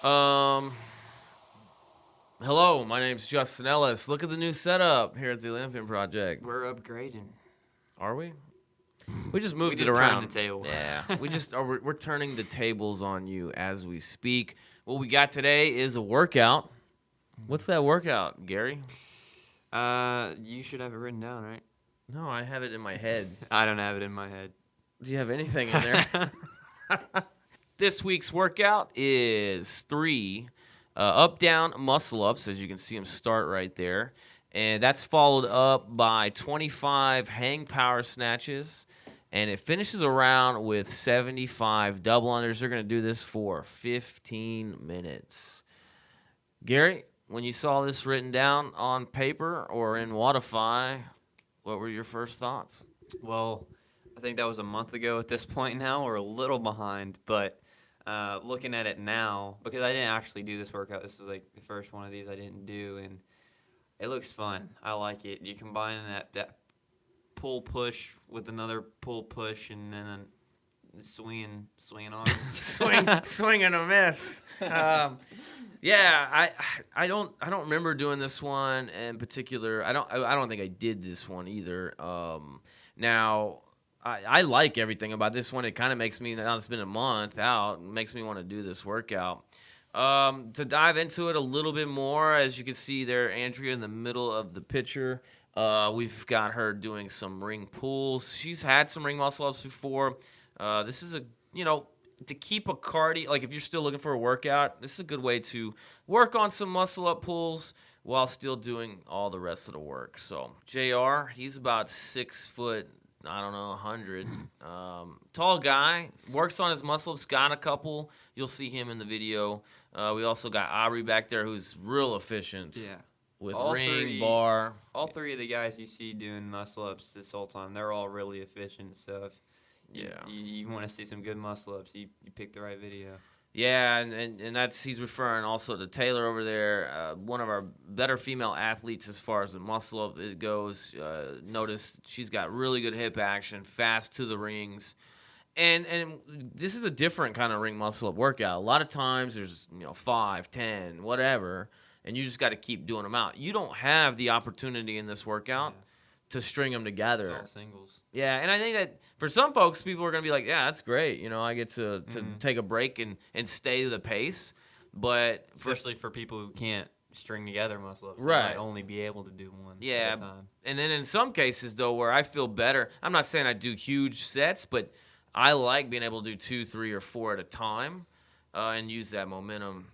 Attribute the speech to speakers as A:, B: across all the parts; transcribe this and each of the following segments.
A: Um, Hello, my name's Justin Ellis. Look at the new setup here at the Olympian project.
B: We're upgrading.
A: Are we? We just moved
B: We
A: it
B: just turned
A: around.
B: the table.
A: Yeah, we're turning the tables on you as we speak. What we got today is a workout. What's that workout, Gary?
B: You should have it written down, right?
A: No, I have it in my head.
B: I don't have it in my head.
A: Do you have anything in there? This week's workout is 3 up-down muscle-ups, as you can see them start right there. And that's followed up by 25 hang power snatches. And it finishes around with 75 double unders. They're going to do this for 15 minutes. Gary, when you saw this written down on paper or in Wodify, what were your first thoughts?
B: Well, I think that was a month ago at this point now. We're a little behind, but looking at it now, because I didn't actually do this workout. This is like the first one of these I didn't do, and it looks fun. I like it. You combine that pull push with another pull push, and then a swinging arms.
A: swing and a miss. Yeah, I don't remember doing this one in particular. I don't think I did this one either. Now I like everything about this one. It kind of makes me, now it's been a month out, makes me want to do this workout. To dive into it a little bit more, as you can see there, Andrea in the middle of the picture. We've got her doing some ring pulls. She's had some ring muscle ups before. This is to keep a cardio, like if you're still looking for a workout, this is a good way to work on some muscle up pulls while still doing all the rest of the work. So JR, he's about 6 foot, 100. Tall guy, works on his muscle ups, got a couple. You'll see him in the video. We also got Aubrey back there who's real efficient.
B: Yeah.
A: With
B: All
A: ring,
B: three-
A: bar.
B: All three of the guys you see doing muscle ups this whole time, they're all really efficient. So if you want to see some good muscle ups, you pick the right video.
A: Yeah, and that's, he's referring also to Taylor over there, one of our better female athletes as far as the muscle up it goes. Notice she's got really good hip action, fast to the rings. And this is a different kind of ring muscle up workout. A lot of times there's 5, 10, whatever, and you just got to keep doing them out. You don't have the opportunity in this workout to string them together.
B: It's all singles.
A: Yeah, and I think that for some folks, people are going to be like, yeah, that's great. I get to take a break and stay the pace. But
B: Especially for people who can't string together muscle ups.
A: Right.
B: They might only be able to do one
A: yeah,
B: at a time.
A: and then in some cases, though, where I feel better, I'm not saying I do huge sets, but I like being able to do 2, 3, or 4 at a time and use that momentum.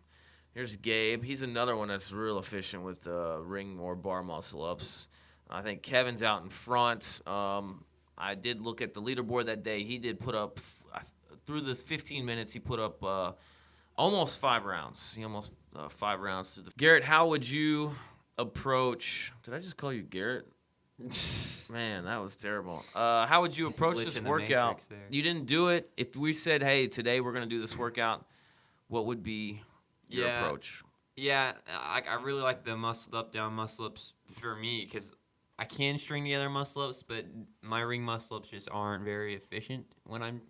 A: Here's Gabe. He's another one that's real efficient with ring or bar muscle ups. I think Kevin's out in front. I did look at the leaderboard that day. He did put up, through this 15 minutes, he put up almost 5 rounds. He almost 5 rounds through the. Garrett, how would you approach? Did I just call you Garrett? Man, that was terrible. How would you approach
B: Glitch
A: this
B: in the
A: workout?
B: Matrix there.
A: You didn't do it. If we said, hey, today we're going to do this workout, what would be your approach?
B: Yeah, I really like the muscle up, down muscle ups for me because I can string together muscle ups, but my ring muscle ups just aren't very efficient when I'm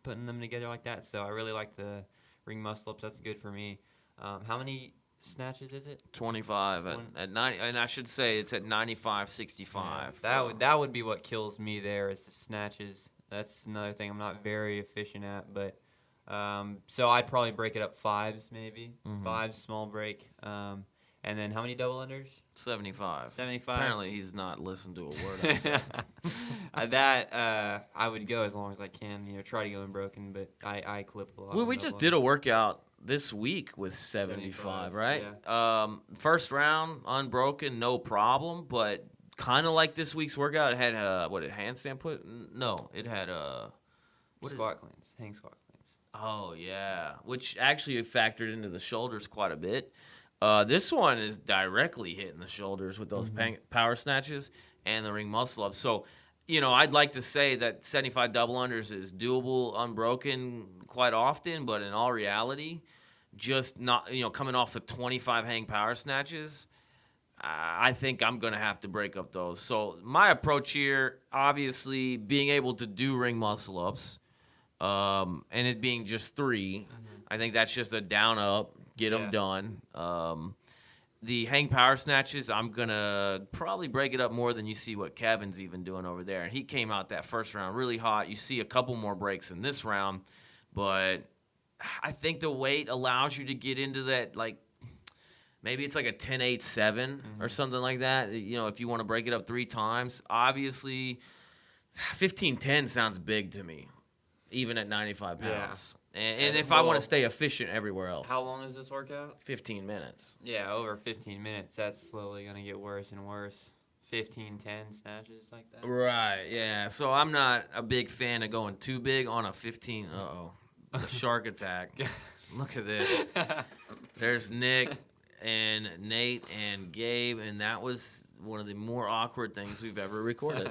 B: putting them together like that. So I really like the ring muscle ups. That's good for me. How many snatches is it?
A: 25 at 90, and I should say it's at 95, 65.
B: That would be what kills me there is the snatches. That's another thing I'm not very efficient at, but so I'd probably break it up 5s maybe. 5 small break. And then how many double unders?
A: 75.
B: 75.
A: Apparently he's not listened to a word I said.
B: That I would go as long as I can. Try to go unbroken, but I clip a lot.
A: We just did a workout this week with 75, right?
B: Yeah.
A: First round, unbroken, no problem, but kind of like this week's workout, it had, handstand put? No, it had,
B: squat cleans, hang squat cleans.
A: Oh, yeah, which actually factored into the shoulders quite a bit. This one is directly hitting the shoulders with those power snatches and the ring muscle ups. So, I'd like to say that 75 double unders is doable unbroken quite often, but in all reality, just not, coming off the 25 hang power snatches, I think I'm going to have to break up those. So my approach here, obviously, being able to do ring muscle ups, and it being just 3, I think that's just a down up, get them done. The hang power snatches, I'm going to probably break it up more than you see what Kevin's even doing over there. And he came out that first round really hot. You see a couple more breaks in this round, but I think the weight allows you to get into that, like, maybe it's like a 10-8-7 or something like that. You know, if you want to break it up 3 times, obviously 15-10 sounds big to me, even at 95 pounds. And if I want to stay efficient everywhere else.
B: How long is this workout?
A: 15 minutes.
B: Yeah, over 15 minutes. That's slowly going to get worse and worse. 15-10 snatches like that.
A: Right, yeah. So I'm not a big fan of going too big on a 15. Shark attack. Look at this. There's Nick and Nate and Gabe, and that was one of the more awkward things we've ever recorded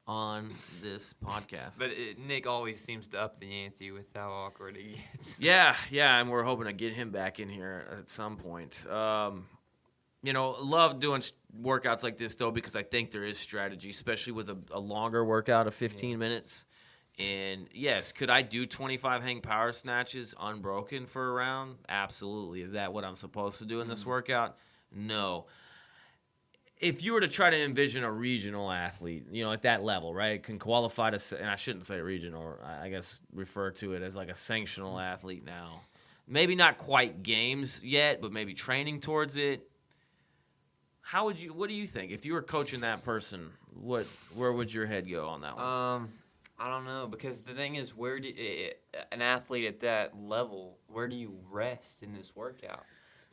A: on this podcast.
B: But Nick always seems to up the ante with how awkward he gets.
A: Yeah, and we're hoping to get him back in here at some point. Love doing workouts like this, though, because I think there is strategy, especially with a longer workout of 15 minutes. And, yes, could I do 25 hang power snatches unbroken for a round? Absolutely. Is that what I'm supposed to do in this workout? No. If you were to try to envision a regional athlete, at that level, right, can qualify to, and I shouldn't say regional, I guess refer to it as like a sanctional athlete now. Maybe not quite games yet, but maybe training towards it. What do you think? If you were coaching that person, where would your head go on that one?
B: I don't know, because the thing is, an athlete at that level, where do you rest in this workout?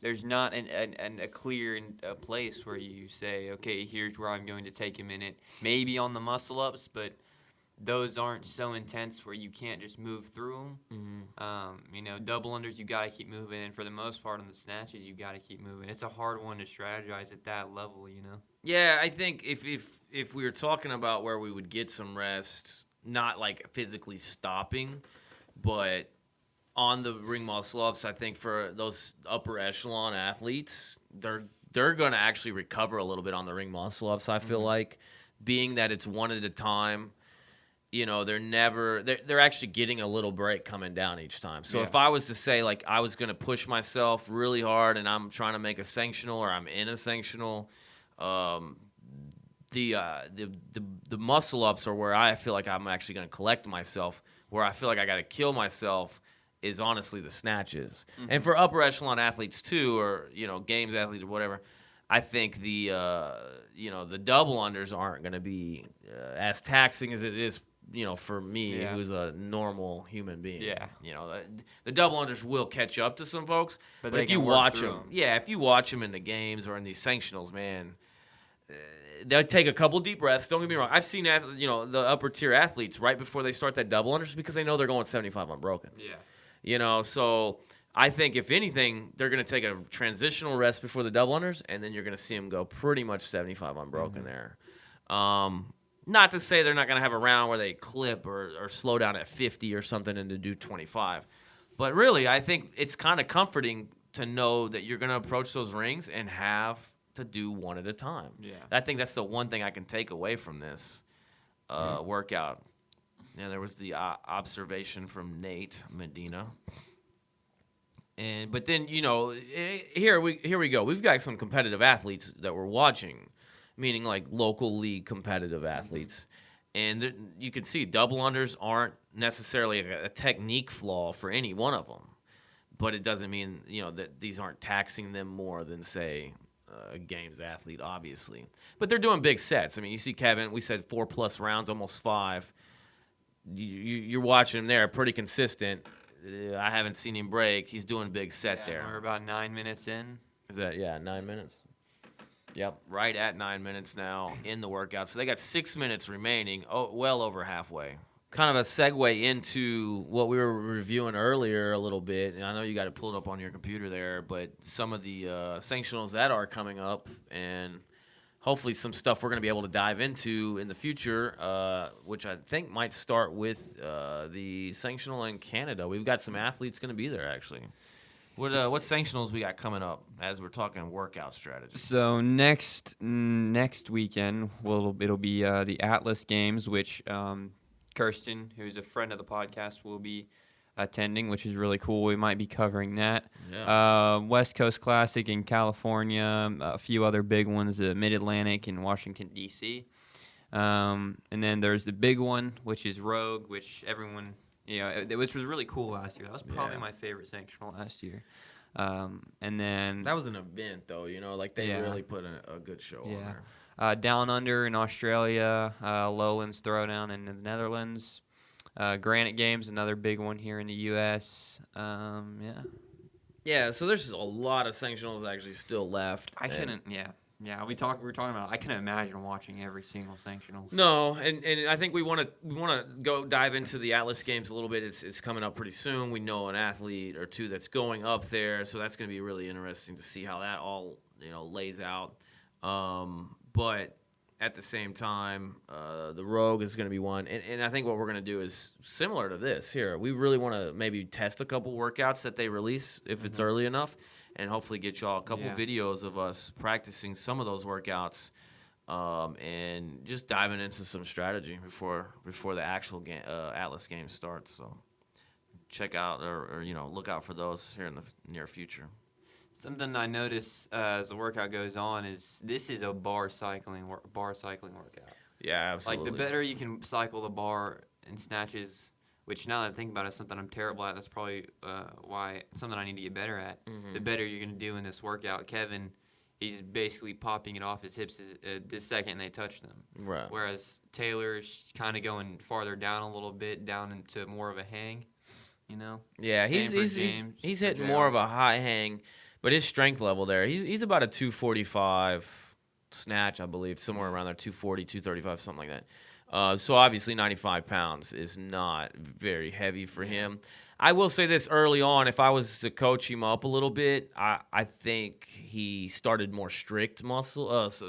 B: There's not a clear place where you say, okay, here's where I'm going to take a minute. Maybe on the muscle-ups, but those aren't so intense where you can't just move through them. Double unders, you got to keep moving, and for the most part on the snatches, you got to keep moving. It's a hard one to strategize at that level,
A: Yeah, I think if we were talking about where we would get some rest, not like physically stopping, but on the ring muscle ups, I think for those upper echelon athletes, they're going to actually recover a little bit on the ring muscle ups. I feel like, being that it's one at a time, they're actually getting a little break coming down each time. So if I was to say, like, I was going to push myself really hard and I'm trying to make a sanctional, or I'm in a sanctional, the muscle ups are where I feel like I'm actually going to collect myself. Where I feel like I got to kill myself is honestly the snatches. And for upper echelon athletes too, or games athletes or whatever, I think the double unders aren't going to be as taxing as it is for me, who's a normal human being.
B: Yeah.
A: The double unders will catch up to some folks, but
B: they
A: if you
B: can work
A: watch
B: through
A: them, if you watch them in the games or in these sanctionals, man, they'll take a couple deep breaths. Don't get me wrong. I've seen the upper tier athletes right before they start that double unders because they know they're going 75 unbroken.
B: Yeah.
A: So I think if anything, they're going to take a transitional rest before the double unders, and then you're going to see them go pretty much 75 unbroken there. Not to say they're not going to have a round where they clip or slow down at 50 or something and to do 25. But really, I think it's kind of comforting to know that you're going to approach those rings and have to do one at a time.
B: Yeah.
A: I think that's the one thing I can take away from this workout. Yeah, there was the observation from Nate Medina. But then, here we go. We've got some competitive athletes that we're watching, meaning like local league competitive athletes. And you can see double unders aren't necessarily a technique flaw for any one of them. But it doesn't mean, that these aren't taxing them more than, say, a games athlete, obviously. But they're doing big sets. I mean, you see Kevin, we said 4+ rounds, almost 5. You're watching him there, pretty consistent. I haven't seen him break. He's doing a big set there.
B: We're about 9 minutes in.
A: Is that, 9 minutes? Yep, right at 9 minutes now in the workout. So they got 6 minutes remaining, well over halfway. Kind of a segue into what we were reviewing earlier a little bit, and I know you got it pulled up on your computer there, but some of the sanctionals that are coming up, and hopefully some stuff we're going to be able to dive into in the future, which I think might start with the sanctional in Canada. We've got some athletes going to be there, actually. What sanctionals we got coming up as we're talking workout strategy?
B: So next weekend, it'll be the Atlas Games, which Kirsten, who's a friend of the podcast, will be attending, which is really cool. We might be covering that.
A: Yeah.
B: West Coast Classic in California, a few other big ones, the Mid-Atlantic in Washington, D.C. And then there's the big one, which is Rogue, which everyone, which was really cool last year. That was probably my favorite sanctional last year. And then
A: That was an event, though. Like they really put a good show on there.
B: Down Under in Australia, Lowlands Throwdown in the Netherlands. Granite Games, another big one here in the U.S.
A: Yeah, so there's a lot of sanctionals actually still left.
B: We were talking about. I couldn't imagine watching every single sanctionals.
A: No, and I think we want to go dive into the Atlas Games a little bit. It's coming up pretty soon. We know an athlete or two that's going up there, so that's going to be really interesting to see how that all lays out. But at the same time, the Rogue is going to be one. And I think what we're going to do is similar to this here. We really want to maybe test a couple workouts that they release if it's early enough, and hopefully get y'all a couple videos of us practicing some of those workouts and just diving into some strategy before the actual Atlas game starts. So check out or look out for those here in the near future.
B: Something I notice as the workout goes on is this is a bar cycling workout.
A: Yeah, absolutely.
B: Like the better you can cycle the bar and snatches, which now that I think about it, is something I'm terrible at. That's probably why something I need to get better at.
A: Mm-hmm.
B: The better you're going to do in this workout. Kevin, he's basically popping it off his hips this second they touch them.
A: Right.
B: Whereas Taylor's kind of going farther down a little bit, down into more of a hang.
A: Yeah, he's hitting more of a high hang. But his strength level there, he's about a 245 snatch, I believe, somewhere around there, 240, 235, something like that. So obviously 95 pounds is not very heavy for him. I will say this early on, if I was to coach him up a little bit, I think he started more strict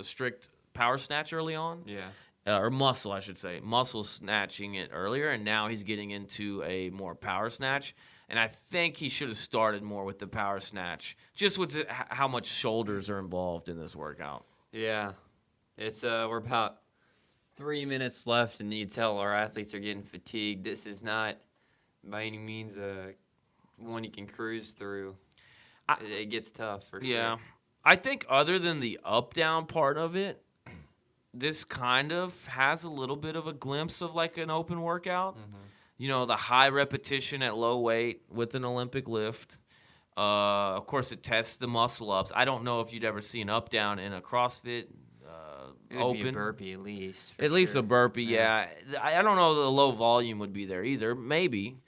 A: strict power snatch early on.
B: Yeah.
A: Or muscle, I should say. Muscle snatching it earlier, and now he's getting into a more power snatch. And I think he should have started more with the power snatch, just with how much shoulders are involved in this workout.
B: Yeah. It's we're about 3 minutes left, and you tell our athletes are getting fatigued. This is not by any means one you can cruise through. It gets tough for sure.
A: Yeah. I think other than the up-down part of it, this kind of has a little bit of a glimpse of like an open workout. Mm-hmm. The high repetition at low weight with an Olympic lift. Of course, it tests the muscle ups. I don't know if you'd ever see an up-down in a CrossFit
B: it would
A: open.
B: Be a burpee at least.
A: At least a burpee, yeah. I don't know the low volume would be there either. Maybe.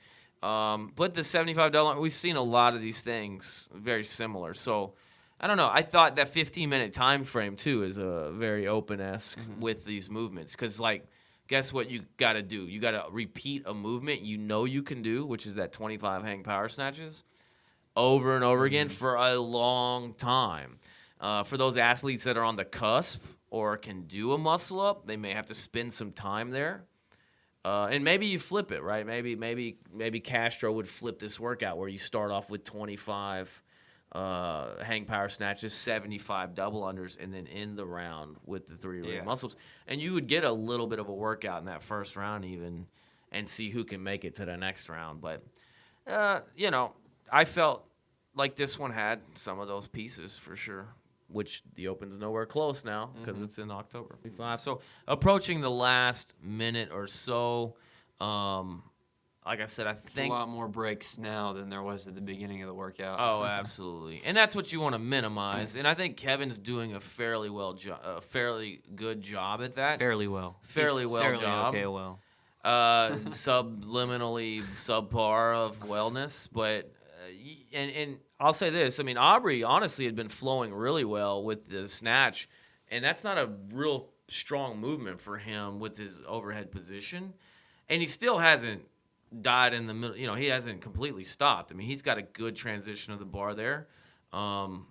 A: But the $75, we've seen a lot of these things very similar. So, I don't know. I thought that 15-minute time frame, too, is a very open-esque with these movements. Because, guess what you got to do? You got to repeat a movement you can do, which is that 25 hang power snatches, over and over again for a long time. For those athletes that are on the cusp or can do a muscle up, they may have to spend some time there. And maybe you flip it, right? Maybe Castro would flip this workout where you start off with 25 hang power snatches, 75 double unders, and then end the round with the 3 ring muscles. And you would get a little bit of a workout in that first round even and see who can make it to the next round. But, I felt like this one had some of those pieces for sure, which the Open's nowhere close now because it's in October. So approaching the last minute or so, like I said, I think
B: a lot more breaks now than there was at the beginning of the workout.
A: Oh, absolutely, and that's what you want to minimize. And I think Kevin's doing a fairly good job at that.
B: Fairly well job.
A: Okay, well. Subliminally subpar of wellness, but and I'll say this. I mean, Aubrey honestly had been flowing really well with the snatch, and that's not a real strong movement for him with his overhead position, and he still hasn't died in the middle. He hasn't completely stopped. I mean, he's got a good transition of the bar there, and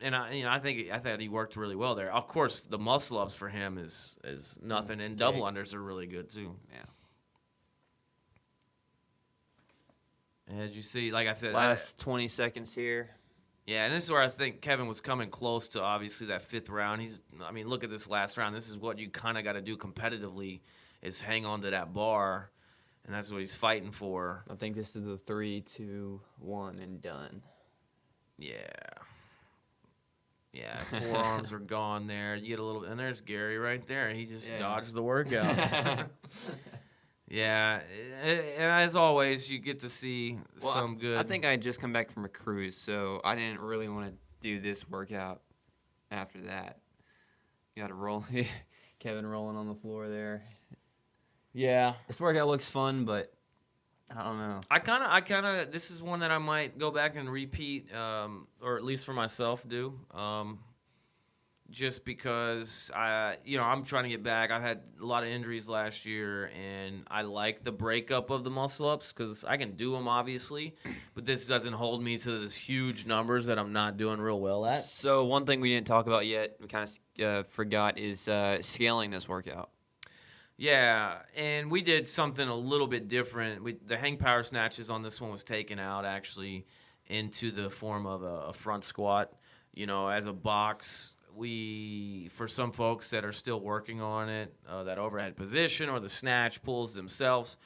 A: I thought he worked really well there. Of course, the muscle ups for him is nothing, and double unders are really good too. Yeah. As you see, like I said,
B: last 20 seconds here.
A: Yeah, and this is where I think Kevin was coming close to obviously that fifth round. Look at this last round. This is what you kind of got to do competitively is hang on to that bar. and that's what he's fighting for.
B: I think this is the 3, 2, 1, and done.
A: Yeah. Yeah, forearms are gone there. You get a little, and there's Gary right there. He just dodged the workout. Yeah, as always, you get to see some good.
B: I think I had just come back from a cruise, so I didn't really want to do this workout after that. You got to roll. Kevin rolling on the floor there.
A: Yeah.
B: This workout looks fun, but I don't know.
A: I kind of. This is one that I might go back and repeat, or at least for myself do. Just because I'm trying to get back. I've had a lot of injuries last year, and I like the breakup of the muscle ups because I can do them obviously, but this doesn't hold me to this huge numbers that I'm not doing real well at.
B: So one thing we didn't talk about yet, we kind of forgot, is scaling this workout.
A: Yeah, and we did something a little bit different. The hang power snatches on this one was taken out actually into the form of a front squat. As a box. For some folks that are still working on it, that overhead position or the snatch pulls themselves,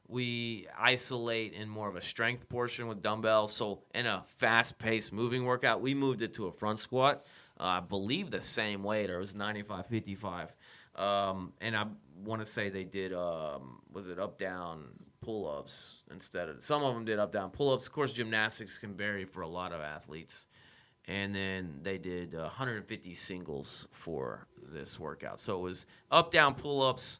A: we isolate in more of a strength portion with dumbbells. So in a fast-paced moving workout, we moved it to a front squat. I believe the same weight, or it was 95-55. And I want to say they did, was it up-down pull-ups instead of, some of them did up-down pull-ups. Of course, gymnastics can vary for a lot of athletes. And then they did 150 singles for this workout. So it was up-down pull-ups,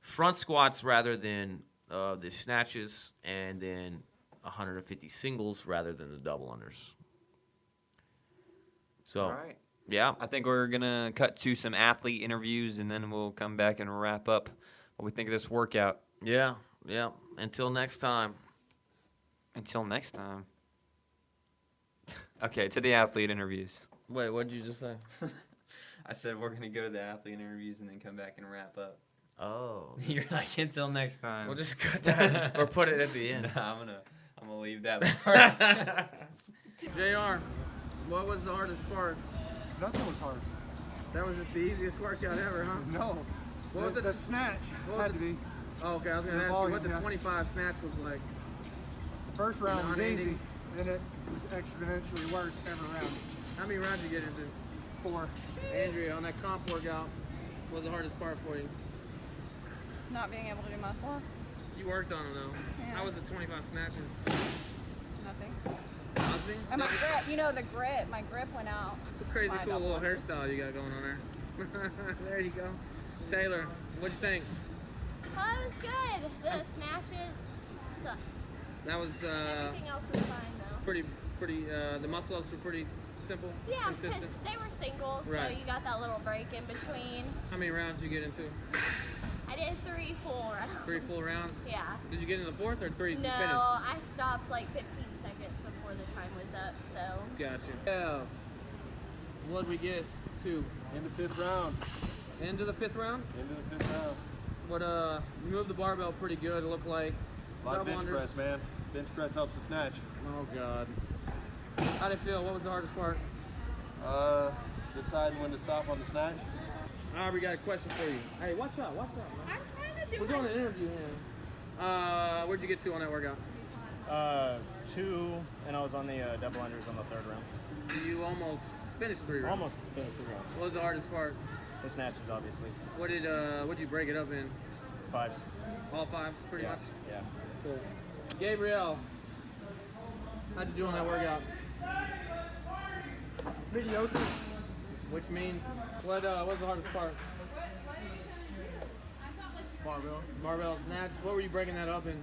A: front squats rather than the snatches, and then 150 singles rather than the double unders. So,
B: all right.
A: Yeah.
B: I think we're going to cut to some athlete interviews, and then we'll come back and wrap up what we think of this workout.
A: Yeah. Until next time.
B: Okay, to the athlete interviews.
A: Wait, what did you just say?
B: I said we're going to go to the athlete interviews and then come back and wrap up.
A: Oh.
B: You're like, until next time.
A: We'll just cut that or put it at the end.
B: Nah, I'm gonna leave that part.
C: JR, what was the hardest part?
D: Nothing was hard.
C: That was just the easiest workout ever, huh?
D: No.
C: What was it?
D: The snatch had to be.
C: Oh, okay. I was going to ask you what the 25 snatch was like.
D: The first round was
C: Non-ending.
D: easy, and it was exponentially worse every round.
C: How many rounds did you get into?
D: 4.
C: Andrea, on that comp workout, what was the hardest part for you?
E: Not being able to do muscle ups.
C: You worked on them, though.
E: Yeah.
C: How was the 25 snatches?
E: Nothing.
C: Nothing?
E: And my grip, the grip, my grip went out.
C: It's a crazy
E: My
C: cool
E: double
C: little
E: unders.
C: hairstyle you got going on there. There you go. Taylor, what'd you think?
F: Oh, it was good. The snatches sucked.
C: That was
F: Everything else was fine though.
C: pretty, the muscle ups were pretty simple,
F: Yeah, because
C: consistent.
F: they were singles,
C: Right.
F: so you got that little break in between.
C: How many rounds did you get into?
F: I did 3 full rounds.
C: 3 full rounds?
F: Yeah.
C: Did you get into the 4th or 3
F: No,
C: finished?
F: I stopped like 15 seconds before the time was up, so.
C: Gotcha. Yeah. What'd we get to?
D: In the 5th round.
C: Into the 5th round?
D: Into the 5th round.
C: What you moved the barbell pretty good, it looked like.
D: A lot of
C: Double
D: bench
C: unders.
D: press, man. Bench press helps the snatch.
C: Oh god. How'd it feel? What was the hardest part?
D: Deciding when to stop on the snatch.
C: We got a question for you. Hey, watch out, man.
F: I'm trying to do
C: We're doing an interview here. Where'd you get to on that workout?
G: 2, and I was on the double unders on the 3rd round.
C: So you almost finished 3 rounds.
G: Almost finished 3 rounds.
C: What was the hardest part?
G: The snatches, obviously.
C: What'd you break it up in?
G: 5s.
C: All 5s, pretty
G: Yeah.
C: much?
G: Yeah.
C: Cool. Gabriel, how'd you do on that workout?
D: Mediocre.
C: Which means, what was the hardest part?
D: Barbell.
C: Barbell snatch. What were you breaking that up in?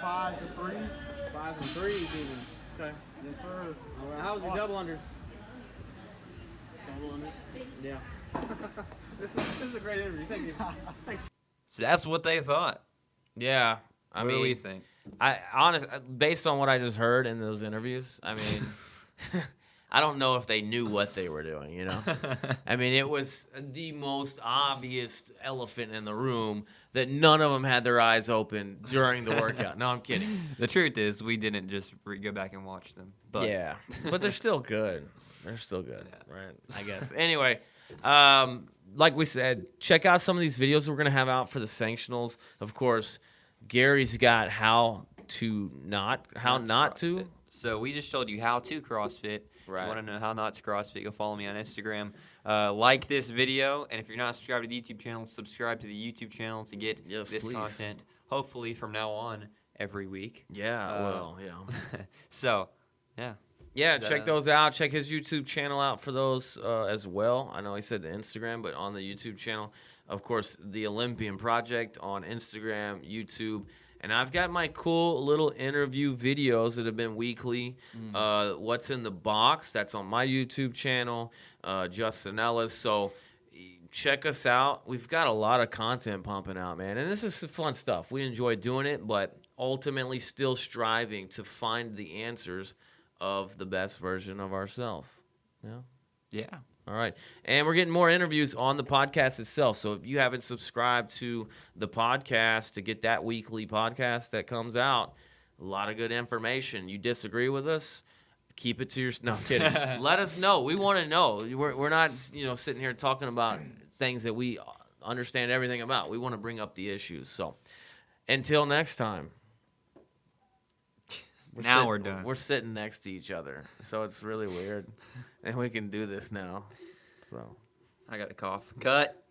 D: 5s and 3s.
C: 5s and 3s even. Okay.
D: Yes, sir.
C: All right. How was your double unders?
D: Double unders.
C: Yeah. This is a great interview. Thank you. Thanks.
B: So that's what they thought.
A: Yeah.
B: What do we think?
A: Based on what I just heard in those interviews, I mean, I don't know if they knew what they were doing, you know? I mean, it was the most obvious elephant in the room that none of them had their eyes open during the workout. No, I'm kidding.
B: The truth is, we didn't just go back and watch them. But
A: Yeah, but they're still good. They're still good,
B: Yeah.
A: right? I guess. Anyway, like we said, check out some of these videos we're going to have out for the sanctionals. Of course, Gary's got how not to.
B: CrossFit. So we just told you how to CrossFit. If
A: Right.
B: you want to know how not to CrossFit, go follow me on Instagram. Like this video, and if you're not subscribed to the YouTube channel, subscribe to the YouTube channel to get
A: Yes,
B: this
A: please.
B: content. Hopefully from now on every week.
A: Yeah,
B: So, yeah.
A: Yeah,
B: Is that
A: check
B: a-
A: those out. Check his YouTube channel out for those as well. I know he said Instagram, but on the YouTube channel, of course, the Olympian Project on Instagram, YouTube. And I've got my cool little interview videos that have been weekly. What's in the Box? That's on my YouTube channel, Justin Ellis. So check us out. We've got a lot of content pumping out, man. And this is fun stuff. We enjoy doing it, but ultimately still striving to find the answers of the best version of ourselves. Yeah.
B: Yeah.
A: All right. And we're getting more interviews on the podcast itself. So if you haven't subscribed to the podcast to get that weekly podcast that comes out, a lot of good information. You disagree with us? Keep it to your... No, I'm kidding. Let us know. We want to know. We're not, sitting here talking about things that we understand everything about. We want to bring up the issues. So until next time.
B: We're done.
A: We're sitting next to each other, so it's really weird, and we can do this now. So
B: I got a cough. Cut.